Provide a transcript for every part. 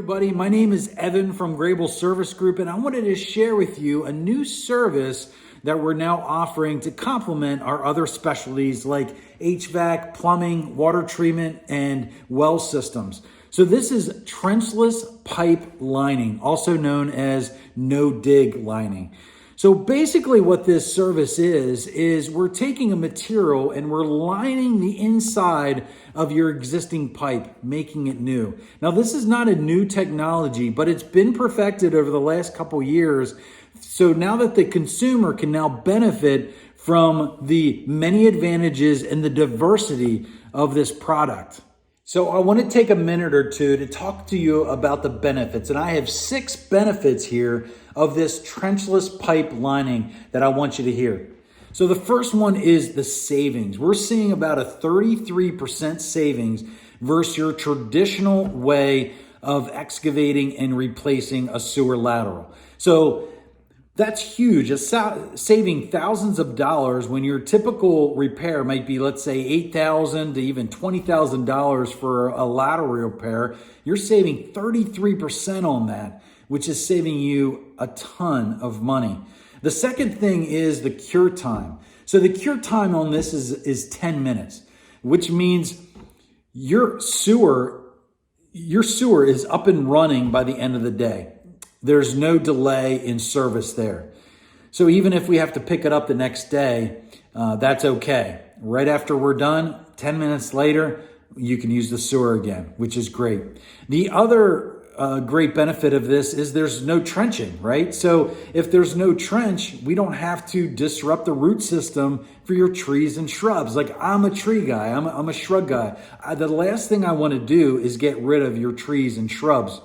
everybody, my name is Evan from Grable Service Group, and I wanted to share with you a new service that we're now offering to complement our other specialties like HVAC, plumbing, water treatment, and well systems. So this is trenchless pipe lining, also known as no-dig lining. So basically what this service is we're taking a material and we're lining the inside of your existing pipe, making it new. Now, this is not a new technology, but it's been perfected over the last couple years. So now that the consumer can now benefit from the many advantages and the diversity of this product. So I want to take a minute or two to talk to you about the benefits. And I have 6 benefits here of this trenchless pipe lining that I want you to hear. So the first one is the savings. We're seeing about a 33% savings versus your traditional way of excavating and replacing a sewer lateral. So that's huge. It's saving thousands of dollars when your typical repair might be, let's say, $8,000 to even $20,000 for a lateral repair. You're saving 33% on that, which is saving you a ton of money. The second thing is the cure time. So the cure time on this is 10 minutes, which means your sewer is up and running by the end of the day. There's no delay in service there. So even if we have to pick it up the next day, that's okay. Right after we're done, 10 minutes later, you can use the sewer again, which is great. The other great benefit of this is there's no trenching, right? So if there's no trench, we don't have to disrupt the root system for your trees and shrubs. Like, I'm a tree guy, I'm a shrub guy. The last thing I want to do is get rid of your trees and shrubs.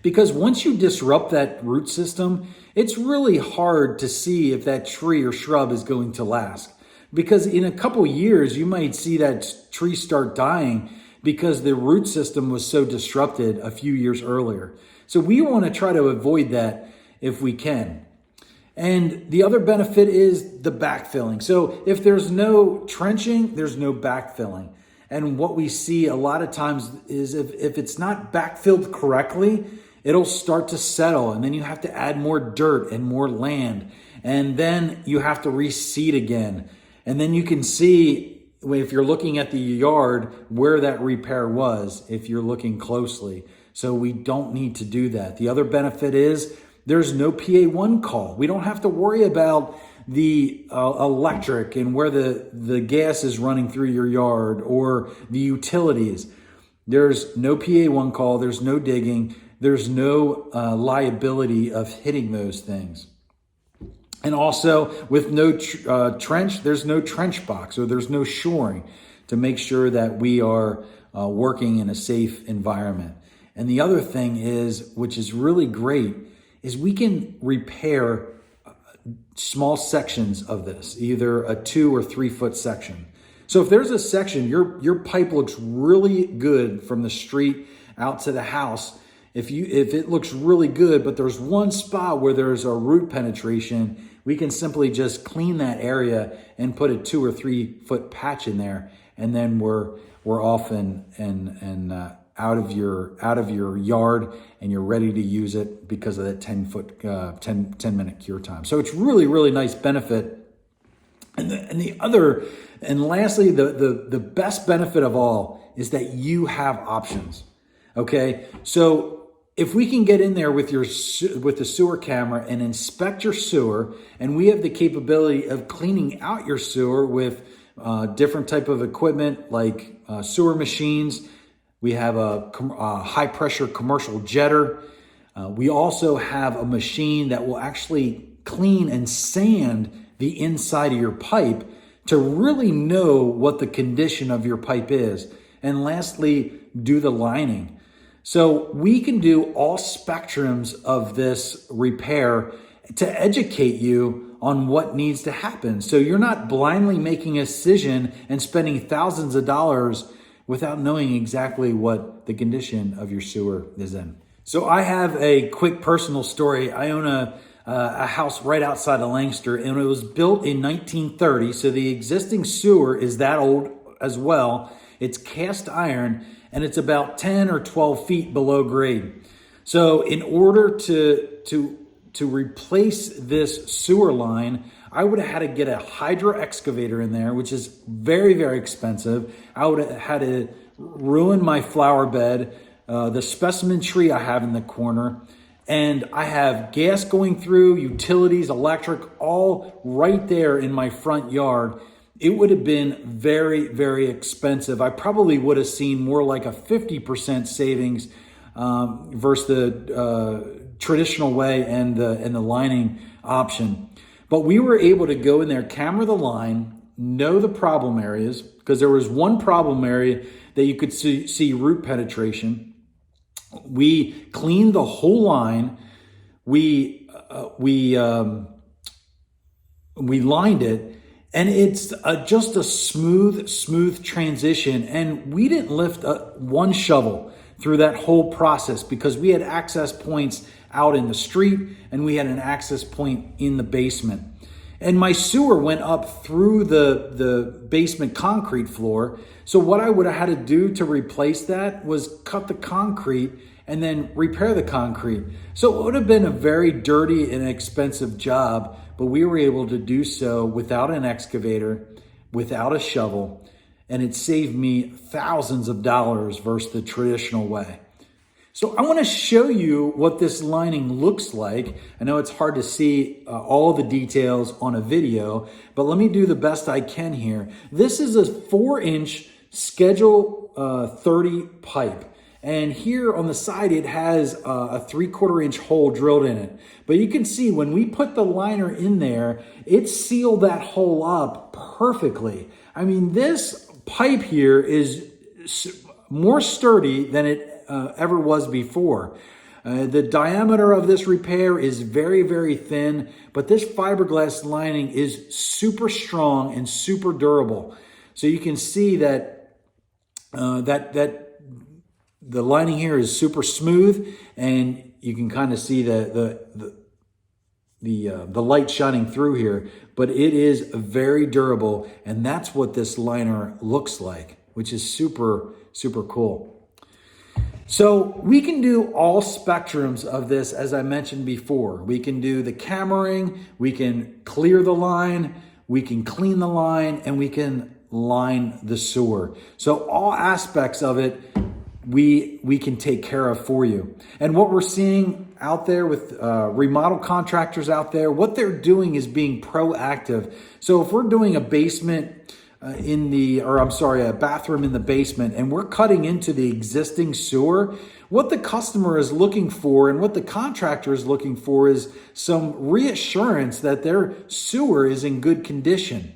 Because once you disrupt that root system, it's really hard to see if that tree or shrub is going to last. Because in a couple years, you might see that tree start dying because the root system was so disrupted a few years earlier. So we want to try to avoid that if we can. And the other benefit is the backfilling. So if there's no trenching, there's no backfilling. And what we see a lot of times is if it's not backfilled correctly, it'll start to settle, and then you have to add more dirt and more land, and then you have to reseed again. And then you can see, if you're looking at the yard, where that repair was, if you're looking closely. So we don't need to do that. The other benefit is there's no PA1 call. We don't have to worry about the electric and where the gas is running through your yard or the utilities. There's no PA1 call. There's no digging. There's no liability of hitting those things. And also with no trench, there's no trench box, or there's no shoring to make sure that we are working in a safe environment. And the other thing is, which is really great, is we can repair small sections of this, either a 2 or 3 foot section. So if there's a section, your pipe looks really good from the street out to the house. If it looks really good, but there's one spot where there's a root penetration, we can simply just clean that area and put a 2 or 3 foot patch in there, and then we're off and out of your yard, and you're ready to use it because of that 10 minute cure time. So it's really, really nice benefit. And lastly, the best benefit of all is that you have options. Okay, so if we can get in there with the sewer camera and inspect your sewer, and we have the capability of cleaning out your sewer with different type of equipment like sewer machines, we have a high pressure commercial jetter. We also have a machine that will actually clean and sand the inside of your pipe to really know what the condition of your pipe is. And lastly, do the lining. So we can do all spectrums of this repair to educate you on what needs to happen. So you're not blindly making a decision and spending thousands of dollars without knowing exactly what the condition of your sewer is in. So I have a quick personal story. I own a house right outside of Lancaster, and it was built in 1930. So the existing sewer is that old as well. It's cast iron, and it's about 10 or 12 feet below grade. So in order to replace this sewer line, I would have had to get a hydro excavator in there, which is very, very expensive. I would have had to ruin my flower bed, the specimen tree I have in the corner, and I have gas going through, utilities, electric, all right there in my front yard. It would have been very, very expensive. I probably would have seen more like a 50% savings versus the traditional way and the lining option. But we were able to go in there, camera the line, know the problem areas, because there was one problem area that you could see root penetration. We cleaned the whole line. We lined it, and it's just a smooth transition. And we didn't lift one shovel through that whole process because we had access points out in the street and we had an access point in the basement. And my sewer went up through the basement concrete floor. So what I would have had to do to replace that was cut the concrete and then repair the concrete. So it would have been a very dirty and expensive job, but we were able to do so without an excavator, without a shovel, and it saved me thousands of dollars versus the traditional way. So I want to show you what this lining looks like. I know it's hard to see all the details on a video, but let me do the best I can here. This is a 4-inch Schedule 30 pipe. And here on the side, it has a 3/4 inch hole drilled in it. But you can see when we put the liner in there, it sealed that hole up perfectly. I mean, this pipe here is more sturdy than it ever was before. The diameter of this repair is very, very thin, but this fiberglass lining is super strong and super durable. So you can see that the lining here is super smooth, and you can kind of see the light shining through here, but it is very durable, and that's what this liner looks like, which is super, super cool. So we can do all spectrums of this, as I mentioned before. We can do the cammering, we can clear the line, we can clean the line, and we can line the sewer. So all aspects of it, we can take care of for you. And what we're seeing out there with remodel contractors out there, what they're doing is being proactive. So if we're doing a basement a bathroom in the basement, and we're cutting into the existing sewer, what the customer is looking for and what the contractor is looking for is some reassurance that their sewer is in good condition.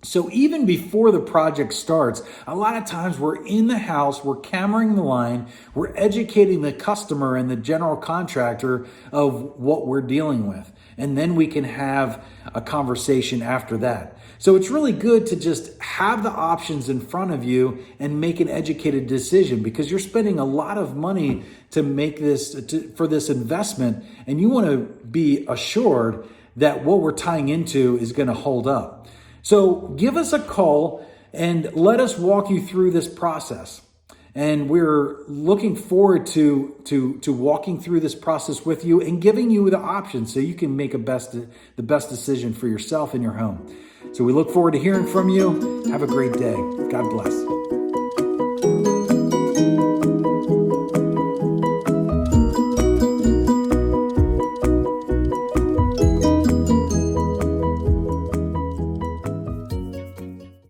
So even before the project starts, a lot of times we're in the house, we're cammering the line, we're educating the customer and the general contractor of what we're dealing with. And then we can have a conversation after that. So it's really good to just have the options in front of you and make an educated decision, because you're spending a lot of money to make for this investment, and you want to be assured that what we're tying into is going to hold up. So give us a call and let us walk you through this process. And we're looking forward to walking through this process with you and giving you the options so you can make the best decision for yourself and your home. So we look forward to hearing from you. Have a great day. God bless.